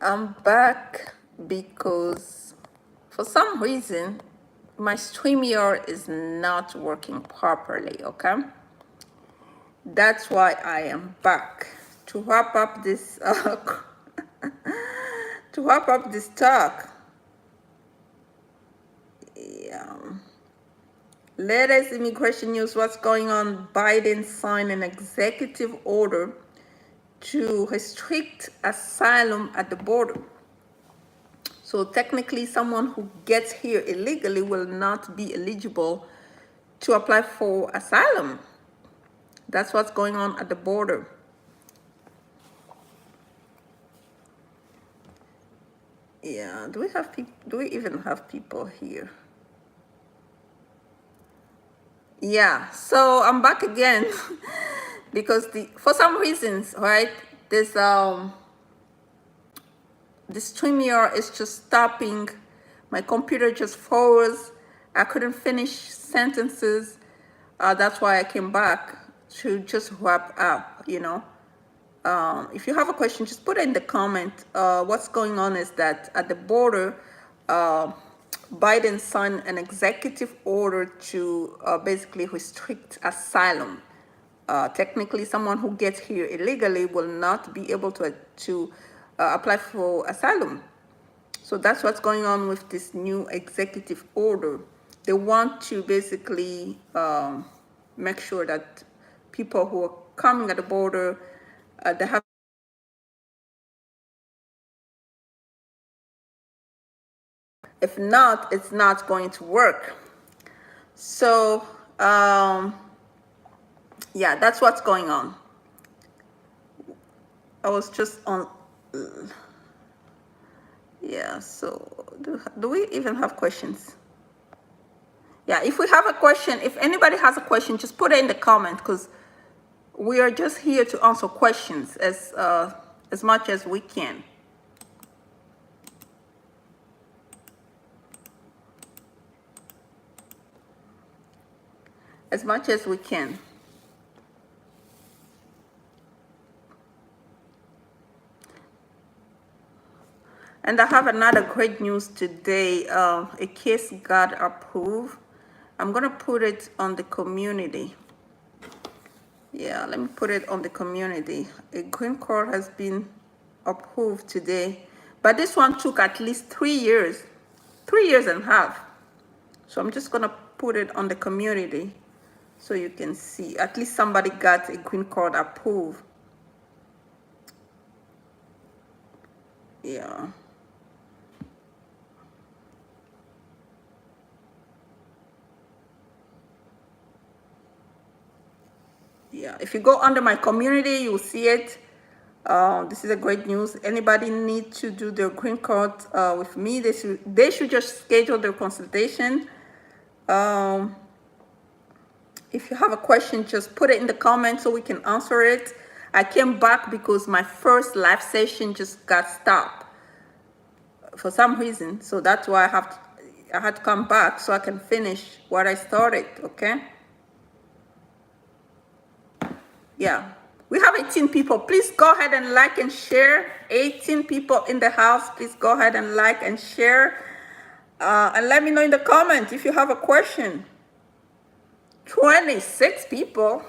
I'm back because for some reason my StreamYard is not working properly, okay? That's why I am back to wrap up this to wrap up this talk. Yeah. Latest immigration news, what's going on? Biden signed an executive order to restrict asylum at the border. So technically, someone who gets here illegally will not be eligible to apply for asylum. That's what's going on at the border. Yeah, do we have people? Do we even have people here? Yeah, so I'm back again because for some reasons, right? This StreamYard is just stopping. My computer just froze. I couldn't finish sentences. That's why I came back to just wrap up. If you have a question, just put it in the comment. What's going on is that at the border, Biden signed an executive order to basically restrict asylum. Technically, someone who gets here illegally will not be able to apply for asylum. So that's what's going on with this new executive order. They want to basically make sure that people who are coming at the border, they have. If not, it's not going to work. So, yeah, that's what's going on. I was just on. Yeah, so do we even have questions? Yeah, if we have a question, if anybody has a question, just put it in the comment because we are just here to answer questions as much as we can. As much as we can. And I have another great news today. A case got approved. I'm gonna put it on the community. Yeah, let me put it on the community. A green card has been approved today, but this one took at least 3 years, 3 years and a half. So I'm just gonna put it on the community so you can see. At least somebody got a green card approved. Yeah. Yeah, if you go under my community, you'll see it. This is a great news. Anybody need to do their green card with me, they should just schedule their consultation. If you have a question, just put it in the comments so we can answer it. I came back because my first live session just got stopped for some reason. So that's why I had to come back so I can finish what I started, okay? Yeah. We have 18 people. Please go ahead and like and share. 18 people in the house. Please go ahead and like and share. And let me know in the comments if you have a question. 26 people.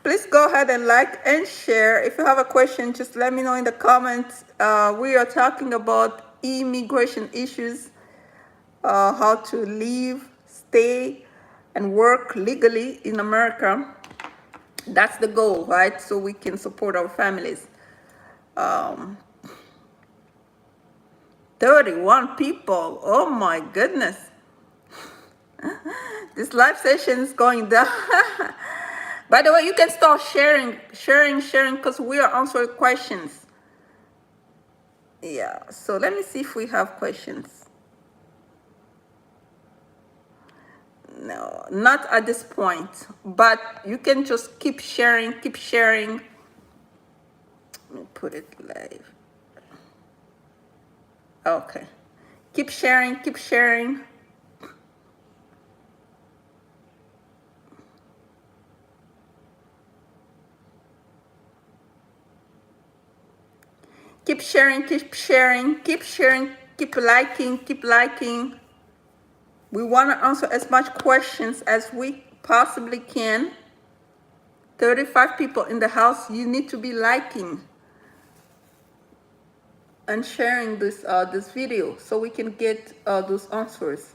Please go ahead and like and share. If you have a question, just let me know in the comments. We are talking about immigration issues, how to live, stay, and work legally in America. That's the goal, right? So we can support our families. 31 people. Oh my goodness. This live session is going down. By the way, you can start sharing, because we are answering questions. Yeah, so let me see if we have questions. No, not at this point, but you can just keep sharing. Let me put it live. Okay. Keep sharing. Keep sharing, keep sharing, keep sharing, keep liking, keep liking. We want to answer as much questions as we possibly can. 35 people in the house, you need to be liking and sharing this video so we can get those answers.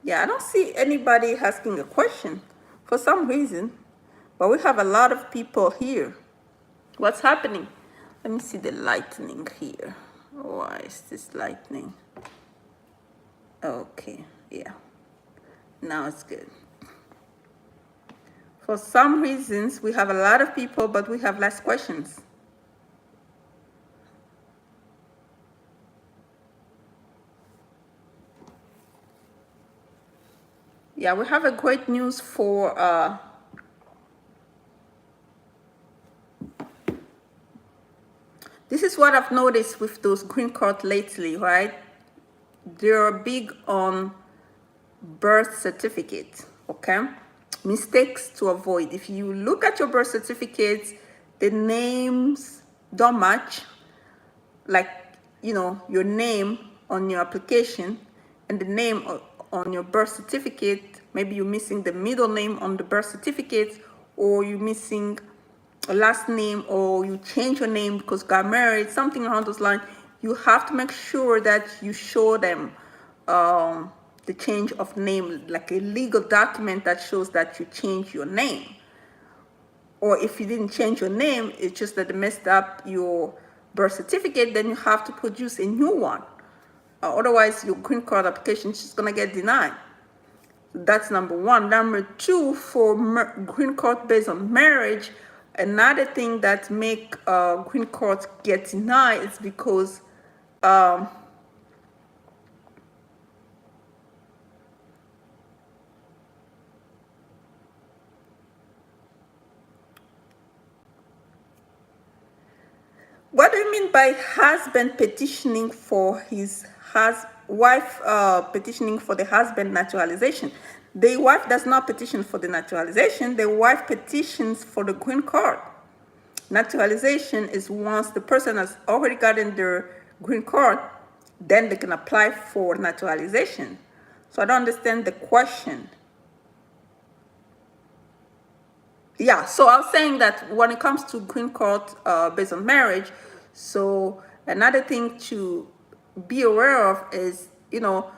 Yeah, I don't see anybody asking a question for some reason, but we have a lot of people here. What's happening? Let me see the lightning here. Why is this lightning? Okay, yeah. Now it's good. For some reasons, we have a lot of people, but we have less questions. Yeah, we have a great news for this is what I've noticed with those green cards lately, right? They're big on birth certificate, okay? Mistakes to avoid. If you look at your birth certificates, the names don't match, like, you know, your name on your application and the name on your birth certificate. Maybe you're missing the middle name on the birth certificate, or you're missing a last name, or you change your name because you got married, something around those lines. You have to make sure that you show them the change of name, like a legal document that shows that you changed your name. Or if you didn't change your name, it's just that they messed up your birth certificate, then you have to produce a new one. Otherwise, your green card application is just gonna get denied. That's number one. Number two, for green card based on marriage, another thing that make green cards get denied is because what do you mean by husband petitioning for his wife petitioning for the husband naturalization? The wife does not petition for the naturalization. The wife petitions for the green card. Naturalization is once the person has already gotten their green card, then they can apply for naturalization. So I don't understand the question. Yeah, so I was saying that when it comes to green card based on marriage, so another thing to be aware of is, you know,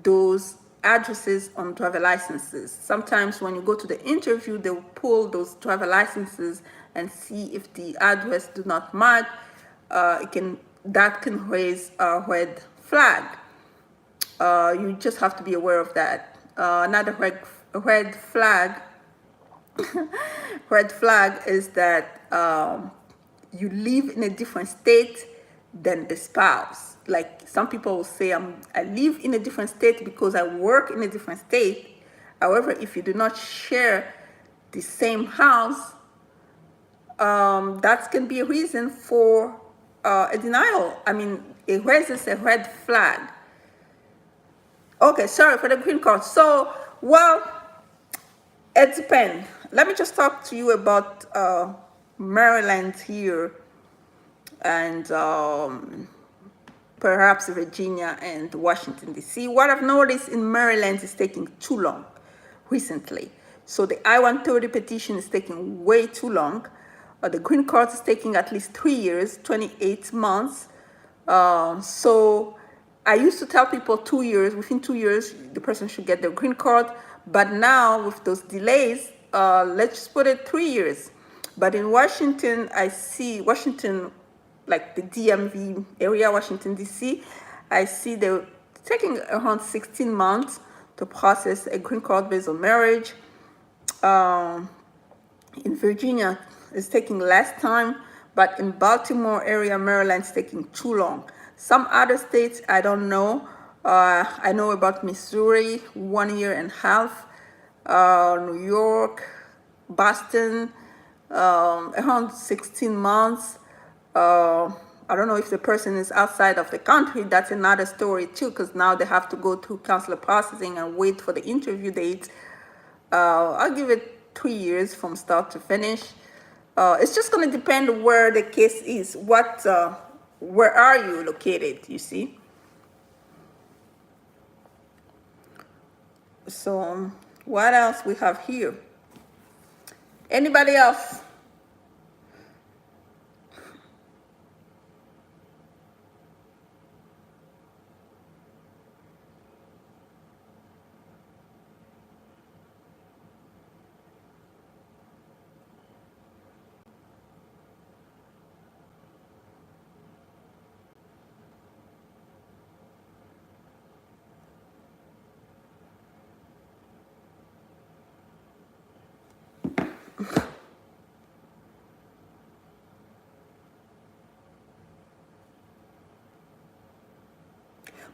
those addresses on driver licenses. Sometimes when you go to the interview, they'll pull those driver licenses and see if the address do not match. That can raise a red flag. You just have to be aware of that. Another red flag red flag is that you live in a different state than the spouse. Like some people will say, I live in a different state because I work in a different state. However, if you do not share the same house, that can be a reason for a denial. I mean, it raises a red flag. Okay, sorry for the green card. So, well, it depends. Let me just talk to you about Maryland here and perhaps Virginia and Washington, D.C. What I've noticed in Maryland is taking too long recently. So the I-130 petition is taking way too long. The green card is taking at least 3 years, 28 months. So I used to tell people 2 years, within 2 years, the person should get their green card. But now with those delays, let's just put it 3 years. But in Washington, I see Washington, like the DMV area, Washington, D.C., I see they're taking around 16 months to process a green card based on marriage. In Virginia, it's taking less time, but in Baltimore area, Maryland, it's taking too long. Some other states, I don't know. I know about Missouri, 1 year and a half. New York, Boston, around 16 months. I don't know if the person is outside of the country. That's another story too, because now they have to go through consular processing and wait for the interview date. I'll give it 3 years from start to finish. It's just going to depend where the case is. Where are you located? You see. So, what else we have here? Anybody else?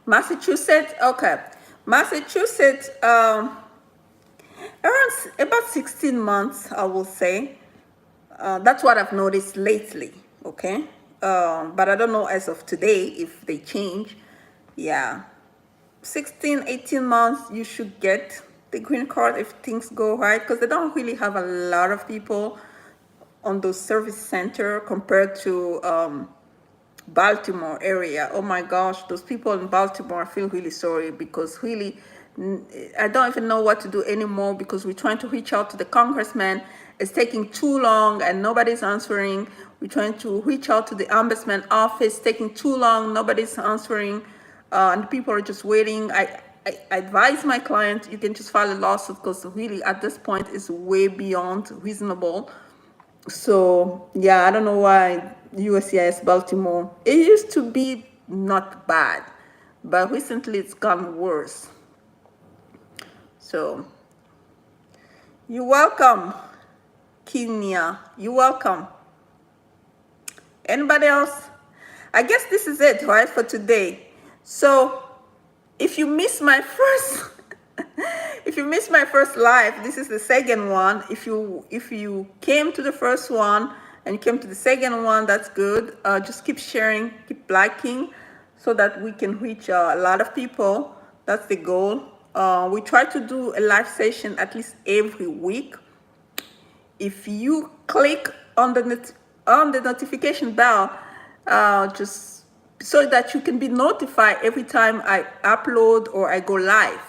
Massachusetts, okay. Massachusetts, around about 16 months, I will say. That's what I've noticed lately, okay? But I don't know as of today if they change. Yeah, 16, 18 months, you should get the green card if things go right, because they don't really have a lot of people on those service center compared to Baltimore area. Oh my gosh, those people in Baltimore, I feel really sorry, because really, I don't even know what to do anymore, because we're trying to reach out to the congressman. It's taking too long and nobody's answering. We're trying to reach out to the ombudsman office, taking too long, nobody's answering, and people are just waiting. I advise my client, you can just file a lawsuit, because really at this point it's way beyond reasonable. So yeah, I don't know why USCIS Baltimore. It used to be not bad, but recently it's gotten worse. So you're welcome, Kenya. You're welcome. Anybody else? I guess this is it, right, for today. So if you missed my first if you missed my first live, this is the second one. If you came to the first one and you came to the second one, that's good. Just keep sharing, keep liking, so that we can reach a lot of people. That's the goal. We try to do a live session at least every week. If you click on the notification bell, just so that you can be notified every time I upload or I go live,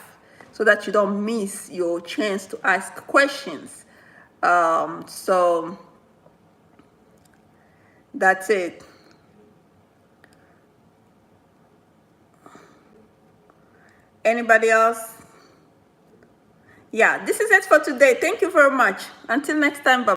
so that you don't miss your chance to ask questions. So that's it. Anybody else? Yeah, this is it for today. Thank you very much. Until next time, bye.